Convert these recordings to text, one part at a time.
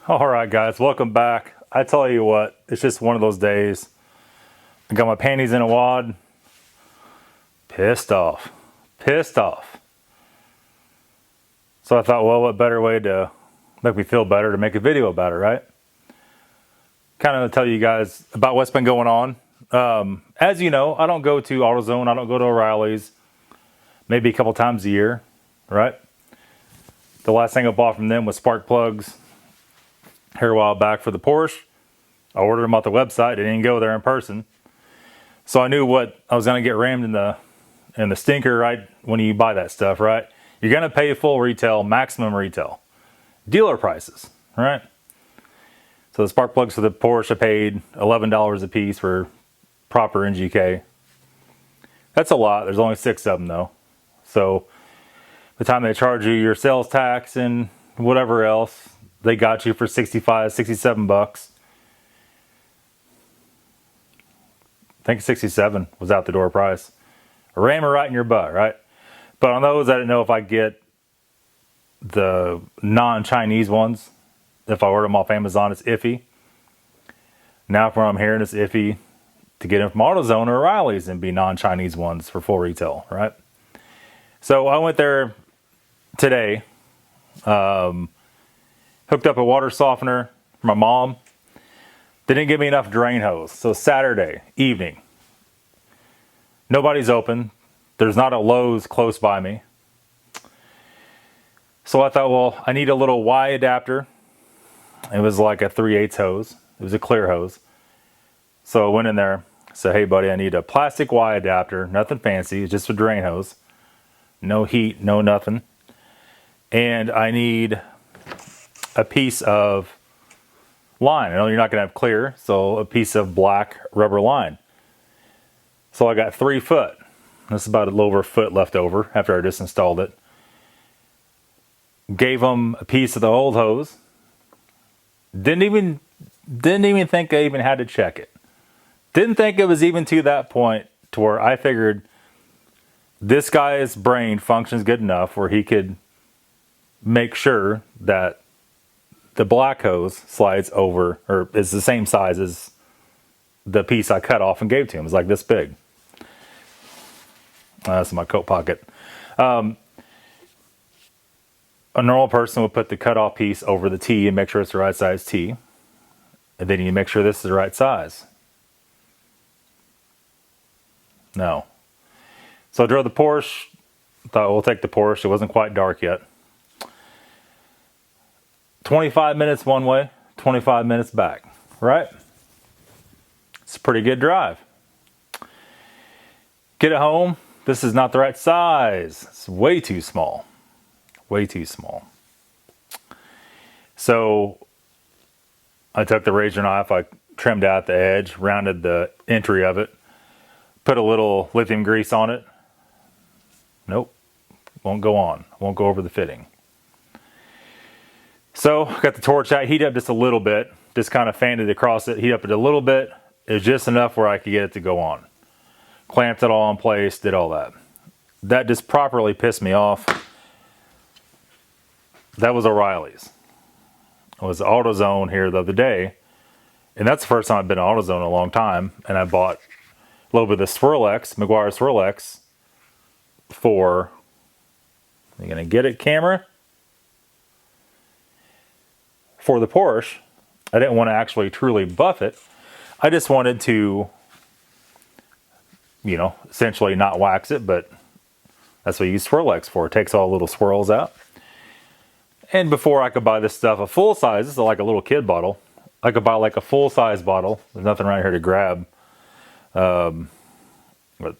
All right, guys, welcome back. I tell you what, it's just one of those days. I got my panties in a wad. Pissed off. Pissed off. So I thought, well, what better way to make me feel better to make a video about it, right? Kind of tell you guys about what's been going on. As you know, I don't go to AutoZone. I don't go to Oreilly's. Maybe a couple times a year, right? The last thing I bought from them was spark plugs here a while back for the Porsche. I ordered them off the website. I didn't go there in person. So I knew what I was going to get rammed in the stinker, right? When you buy that stuff, right? You're going to pay full retail, maximum retail. Dealer prices, right? So the spark plugs for the Porsche I paid $11 a piece for proper NGK. That's a lot. There's only 6 of them though. So by the time they charge you your sales tax and whatever else, they got you for 65, 67 bucks. I think 67 was out the door price. A rammer right in your butt, right? But on those, I didn't know if I get the non-Chinese ones. If I order them off Amazon, it's iffy. Now from what I'm hearing, it's iffy to get them from AutoZone or Oreilly's and be non-Chinese ones for full retail, right? So I went there today. Hooked up a water softener for my mom. They didn't give me enough drain hose. So Saturday evening, nobody's open. There's not a Lowe's close by me. So I thought, well, I need a little Y adapter. It was like a 3/8 hose. It was a clear hose. So I went in there, said, hey buddy, I need a plastic Y adapter. Nothing fancy, just a drain hose. No heat, no nothing. And I need a piece of line. I know you're not going to have clear, so a piece of black rubber line. So I got 3 foot. That's about a little over a foot left over after I just installed it. Gave them a piece of the old hose. Didn't even think I even had to check it. Didn't think it was even to that point to where I figured this guy's brain functions good enough where he could make sure that the black hose slides over, or is the same size as the piece I cut off and gave to him. It's like this big. That's in my coat pocket. A normal person would put the cut off piece over the T and make sure it's the right size T. And then you make sure this is the right size. No. So I drove the Porsche. Thought we'll take the Porsche. It wasn't quite dark yet. 25 minutes one way, 25 minutes back, right? It's a pretty good drive. Get it home. This is not the right size. It's way too small. Way too small. So I took the razor knife, I trimmed out the edge, rounded the entry of it, put a little lithium grease on it. Nope, won't go on. Won't go over the fitting. So got the torch out, heat up just a little bit, just kind of fanned it across it, heat up it a little bit. It was just enough where I could get it to go on. Clamped it all in place, did all that. That just properly pissed me off. That was Oreilly's. It was AutoZone here the other day. And that's the first time I've been to AutoZone in a long time. And I bought a little bit of the Swirl X, Meguiar Swirl X, for, you gonna get it, camera? For the Porsche. I didn't want to actually truly buff it. I just wanted to, you know, essentially not wax it, but that's what you use Swirl X for. It takes all the little swirls out. And before I could buy this stuff, a full size, this is like a little kid bottle. I could buy like a full size bottle. There's nothing around here to grab. But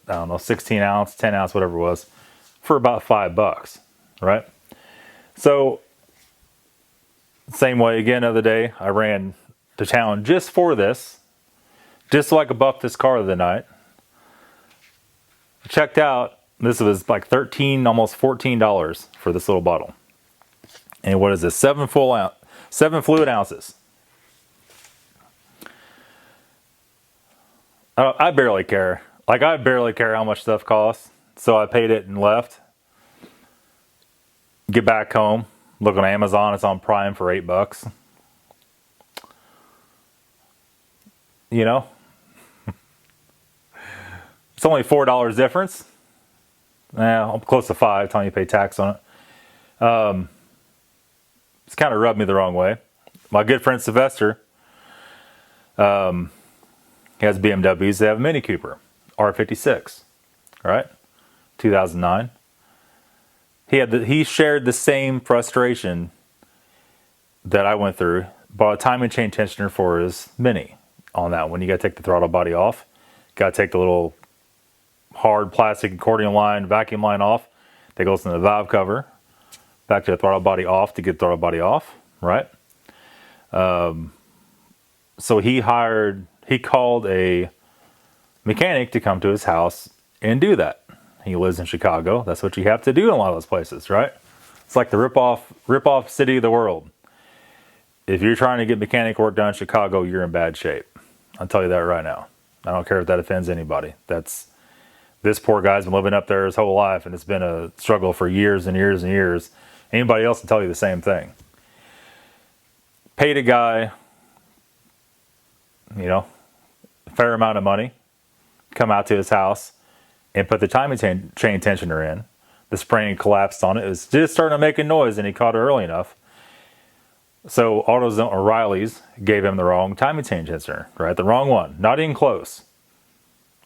I don't know, 16 ounce, 10 ounce, whatever it was, for about $5, right? So, same way again the other day, I ran to town just for this, just so I could buff this car the other night. Checked out, this was like $13, almost $14 for this little bottle. And what is this? 7 fluid ounces. I barely care. Like, I barely care how much stuff costs. So I paid it and left. Get back home, look on Amazon, it's on Prime for $8. you know, it's only $4 difference. I'm close to 5 time you pay tax on it. It's kind of rubbed me the wrong way. My good friend Sylvester, he has BMWs. They have a Mini Cooper R56, right? 2009. He shared the same frustration that I went through. Bought a timing chain tensioner for his Mini. On that one, you got to take the throttle body off. Got to take the little hard plastic accordion line, vacuum line off. That goes in the valve cover. Back to the throttle body off to get the throttle body off, right? So he called a mechanic to come to his house and do that. He lives in Chicago. That's what you have to do in a lot of those places, right? It's like the rip-off city of the world. If you're trying to get mechanic work done in Chicago, you're in bad shape. I'll tell you that right now. I don't care if that offends anybody. This poor guy's been living up there his whole life, and it's been a struggle for years and years and years. Anybody else can tell you the same thing. Paid a guy, a fair amount of money, come out to his house and put the timing chain tensioner in. The spring collapsed on it. It was just starting to make a noise, and he caught it early enough. So AutoZone, Oreilly's, gave him the wrong timing chain tensioner, right? The wrong one. Not even close.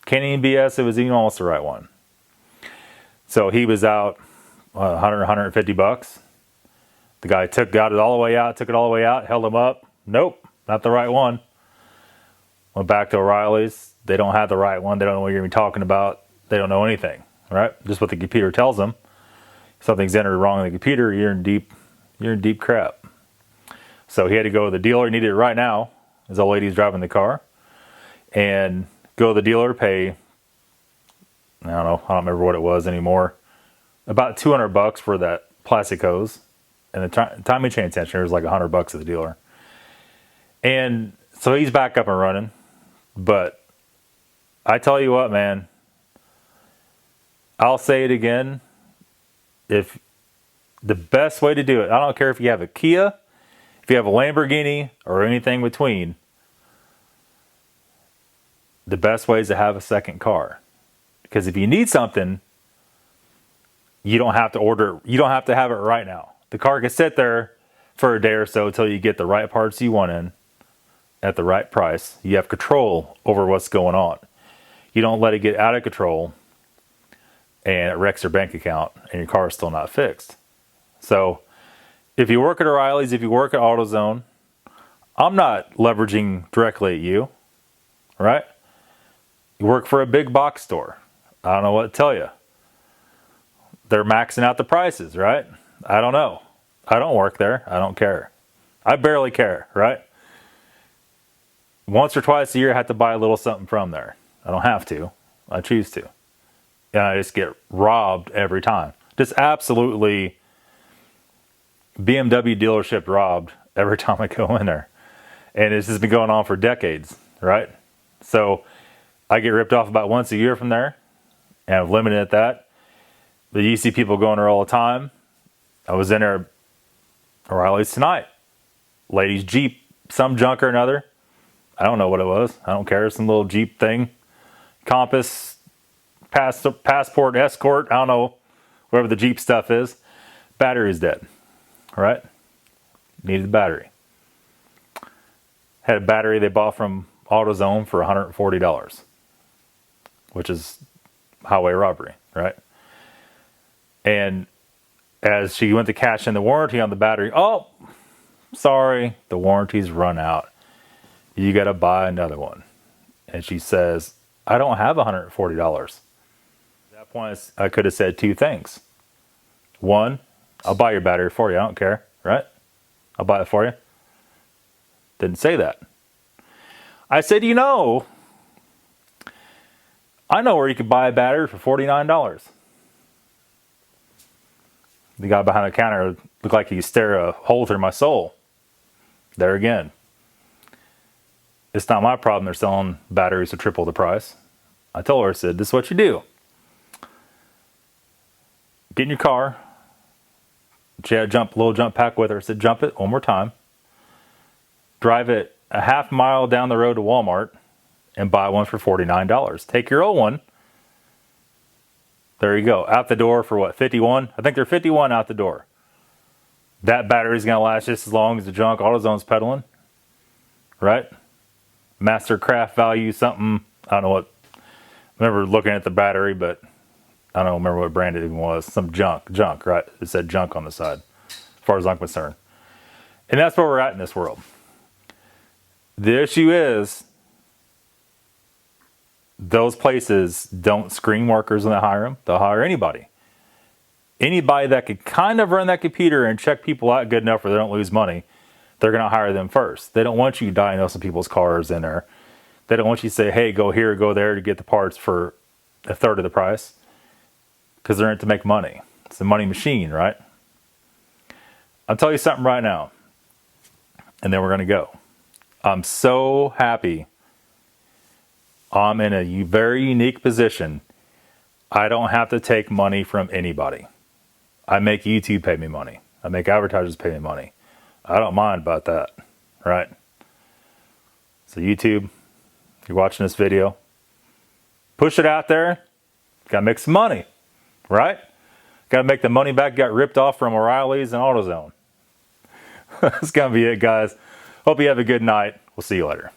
Can't even BS, it was even almost the right one. So he was out $100, $150. The guy got it all the way out, took it all the way out, held him up. Nope, not the right one. Went back to Oreilly's. They don't have the right one. They don't know what you're even talking about. They don't know anything, right? Just what the computer tells them. If something's entered wrong in the computer, you're in deep crap. So he had to go to the dealer. He needed it right now. His old lady's driving the car. And go to the dealer, pay, I don't remember what it was anymore. About $200 for that plastic hose. And the timing chain tensioner is like $100 at the dealer. And so he's back up and running. But I tell you what, man, I'll say it again. If the best way to do it, I don't care if you have a Kia, if you have a Lamborghini, or anything between, the best way is to have a second car. Because if you need something, you don't have to order, you don't have to have it right now. The car can sit there for a day or so until you get the right parts you want in at the right price. You have control over what's going on. You don't let it get out of control and it wrecks your bank account and your car is still not fixed. So if you work at Oreilly's, if you work at AutoZone, I'm not leveraging directly at you, right? You work for a big box store. I don't know what to tell you. They're maxing out the prices, right? I don't know. I don't work there. I don't care. I barely care, right? Once or twice a year, I have to buy a little something from there. I don't have to. I choose to. And I just get robbed every time. Just absolutely BMW dealership robbed every time I go in there. And it's just been going on for decades, right? So I get ripped off about once a year from there, and I've limited at that. But you see people going there all the time. I was in there Oreilly's tonight. Lady's Jeep, some junk or another. I don't know what it was. I don't care. Some little Jeep thing. Compass, passport, escort. I don't know. Whatever the Jeep stuff is. Battery's dead. Right? Needed the battery. Had a battery they bought from AutoZone for $140. Which is highway robbery. Right? And as she went to cash in the warranty on the battery, oh, sorry, the warranty's run out. You got to buy another one. And she says, I don't have $140. At that point, I could have said two things. One, I'll buy your battery for you. I don't care, right? I'll buy it for you. Didn't say that. I said, I know where you could buy a battery for $49. The guy behind the counter looked like he stared a hole through my soul. There again. It's not my problem they're selling batteries for triple the price. I told her, I said, this is what you do. Get in your car. She had a little jump pack with her. I said, jump it one more time. Drive it a half mile down the road to Walmart. and buy one for $49. Take your old one. There you go. Out the door for what, 51? I think they're 51 out the door. That battery's going to last just as long as the junk AutoZone's peddling. Right? Mastercraft value something. I don't know what. I remember looking at the battery, but I don't remember what brand it even was. Some junk, right? It said junk on the side, as far as I'm concerned. And that's where we're at in this world. The issue is, those places don't screen workers when they hire them. They'll hire anybody. Anybody that could kind of run that computer and check people out good enough where they don't lose money, they're going to hire them first. They don't want you diagnosing people's cars in there. They don't want you to say, hey, go here, go there to get the parts for a third of the price. Because they're in it to make money. It's a money machine, right? I'll tell you something right now. And then we're going to go. I'm so happy. I'm in a very unique position. I don't have to take money from anybody. I make YouTube pay me money. I make advertisers pay me money. I don't mind about that, right? So YouTube, if you're watching this video, push it out there. Got to make some money, right? Got to make the money back got ripped off from Oreilly's and AutoZone. That's going to be it, guys. Hope you have a good night. We'll see you later.